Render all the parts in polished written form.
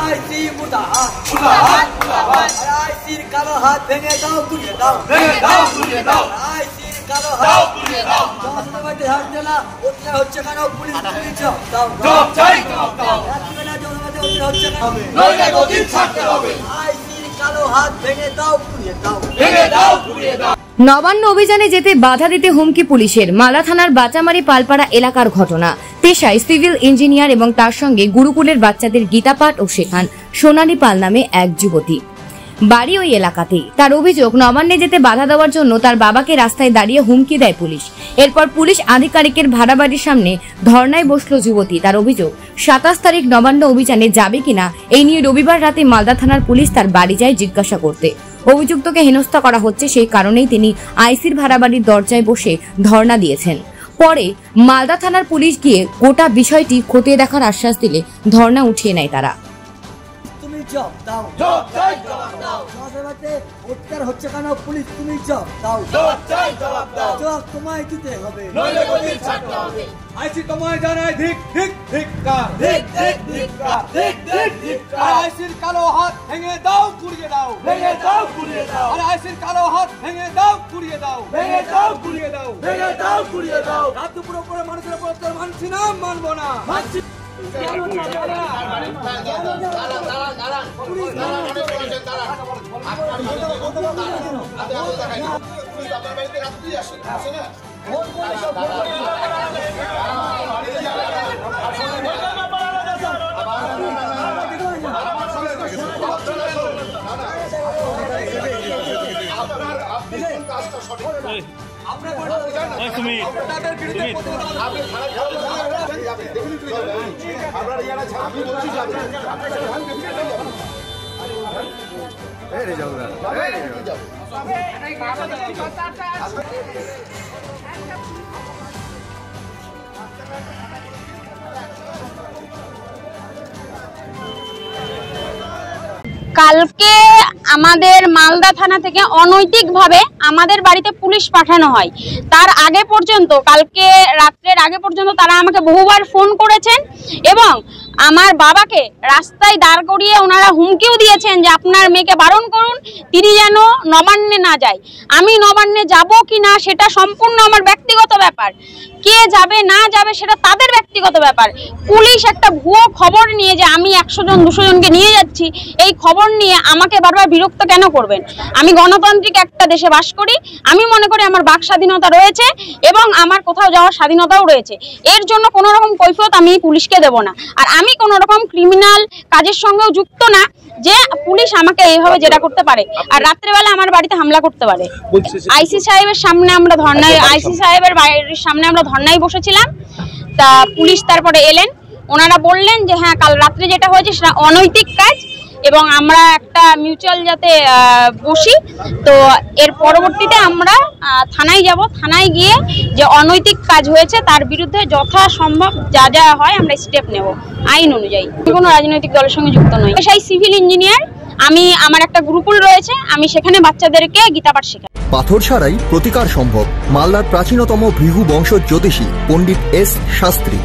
আইসি মুর্দাবাদ মুর্দাবাদ মুর্দাবাদ আইসির কালো হাত ভেঙে দাও গুড়িয়ে দাও ভেঙে দাও গুড়িয়ে দাও আইসির কালো হাত গুড়িয়ে দাও জনসভাতে হাত দেলা ওটা হচ্ছে কেন পুলিশ পুলিশ দাও জবাব চাই জবাব দাও রাখবে না জনসভাতে ওটা হচ্ছে কেন নইলে গদি ছাড়তে হবে আইসির কালো হাত ভেঙে দাও গুড়িয়ে দাও ভেঙে দাও গুড়িয়ে দাও। নবান্ন অভিযানে যেতে বাধা দিতে হুমকি পুলিশের। মালদা থানার বাচামারি পালপাড়া এলাকার ঘটনা। পেশায় সিভিল ইঞ্জিনিয়ার এবং তার সঙ্গে গুরুকুলের বাচ্চাদের গীতাপাঠ ও শেখান সোনালী পাল নামে এক যুবতী। বাড়ি ওই এলাকাতেই। তার অভিযোগ, নবান্নে যেতে বাধা দেওয়ার জন্য তার বাবাকে রাস্তায় দাঁড়িয়ে হুমকি দেয় পুলিশ। এরপর পুলিশ আধিকারিকের ভাড়া বাড়ির সামনে ধর্নায় বসলো যুবতী। তার অভিযোগ, 27 তারিখ নবান্ন অভিযানে যাবে কিনা এই নিয়ে রবিবার রাতে মালদা থানার পুলিশ তার বাড়ি যায় জিজ্ঞাসা করতে। অভিযুক্তকে হেনস্থা করা হচ্ছে, সেই কারণেই তিনি আইসির ভাড়া বাড়ির দরজায় বসে ধর্ণা দিয়েছেন। পরে মালদা থানার পুলিশ গিয়ে গোটা বিষয়টি খতিয়ে দেখার আশ্বাস দিলে ধর্ণা উঠিয়ে নেয় তারা। তুমি জব দাও জব চাই জবাব দাও জনসভাতে উত্তর হচ্ছে কেন পুলিশ তুমি জব দাও জব চাই জবাব দাও জব তোমায় দিতে হবে নইলে গদি ছাড়তে হবে আইসি তোমায় জানায় ধিক ধিক ধিক্কার ধিক ধিক ধিক্কার ধিক ধিক ধিক্কার আইসির কালো হাত ভেঙে দাও গুড়িয়ে দাও ভেঙে দাও গুড়িয়ে দাও আর আইসির কালো হাত ভেঙে দাও গুড়িয়ে দাও ভেঙে দাও গুড়িয়ে দাও ভেঙে দাও গুড়িয়ে দাও রাত দুপুর উপরে মানুষের উপর মানছি না মানবো না মানছি কালকে আমাদের মালদা থানা থেকে অনৈতিকভাবে আমাদের বাড়িতে পুলিশ পাঠানো হয়। তার আগে পর্যন্ত, কালকে রাত্রের আগে পর্যন্ত তারা আমাকে বহুবার ফোন করেছেন এবং আমার বাবাকে রাস্তায় দাঁড় করিয়ে ওনারা হুমকিও দিয়েছেন যে আপনার মেয়েকে বারণ করুন, তিনি যেন নবান্নে না যায়। আমি নবান্নে যাব কি না সেটা সম্পূর্ণ আমার ব্যক্তিগত ব্যাপার, কে যাবে না যাবে সেটা তাদের ব্যক্তিগত ব্যাপার। পুলিশ একটা ভুয়ো খবর নিয়ে যে আমি 100 জন 200 জনকে নিয়ে যাচ্ছি, এই খবর নিয়ে আমাকে বারবার বিরক্ত কেন করবেন? আমি গণতান্ত্রিক একটা দেশে বাস করি, আমি মনে করি আমার বাক স্বাধীনতা রয়েছে এবং আমার কোথাও যাওয়ার স্বাধীনতাও রয়েছে। এর জন্য কোনো রকম কৈফিয়ত আমি পুলিশকে দেব না। আর আমি কোনো রকম ক্রিমিনাল কাজের সঙ্গেও যুক্ত না যে পুলিশ আমাকে এইভাবে যেটা করতে পারে আর রাত্রেবেলা আমার বাড়িতে হামলা করতে পারে। আইসি সাহেবের সামনে আমরা ধর্নায়, আইসি সাহেবের বাড়ির সামনে আমরা ধর্নায় বসেছিলাম। তা পুলিশ তারপরে এলেন, ওনারা বললেন যে হ্যাঁ কাল রাত্রে যেটা হয়েছে সেটা অনৈতিক কাজ এবং আমরা একটা মিউচুয়াল যাতে বসি। তো এর পরবর্তীতে আমরা থানায় যাব, থানায় গিয়ে যে অনৈতিক কাজ হয়েছে তার বিরুদ্ধে যথাসম্ভব যা যা হয় আমরা স্টেপ নেব আইন অনুযায়ী। কোনো রাজনৈতিক দলের সঙ্গে যুক্ত নই, পেশায় সিভিল ইঞ্জিনিয়ার। আমার একটা গুরুকুল রয়েছে, আমি সেখানে বাচ্চাদেরকে গীতাপাঠ শেখাই। পাথর ছাড়াই প্রতিকার সম্ভব। মালদার প্রাচীনতম ভৃগু বংশ জ্যোতিষী পণ্ডিত এস শাস্ত্রী।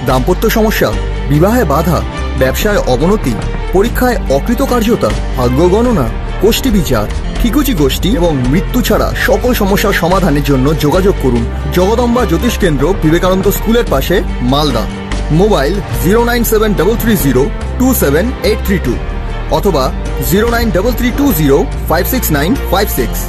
দাম্পত্য সমস্যা, বিবাহে বাধা, ব্যবসায় অবনতি, পরীক্ষায় অকৃতকার্যতা, ভাগ্য গণনা, গোষ্ঠী বিচার, ঠিকুচি গোষ্ঠী এবং মৃত্যু ছাড়া সকল সমস্যার সমাধানের জন্য যোগাযোগ করুন জগদম্বা জ্যোতিষ কেন্দ্র, বিবেকানন্দ স্কুলের পাশে, মালদা। মোবাইল 09733027832 অথবা 09332056956।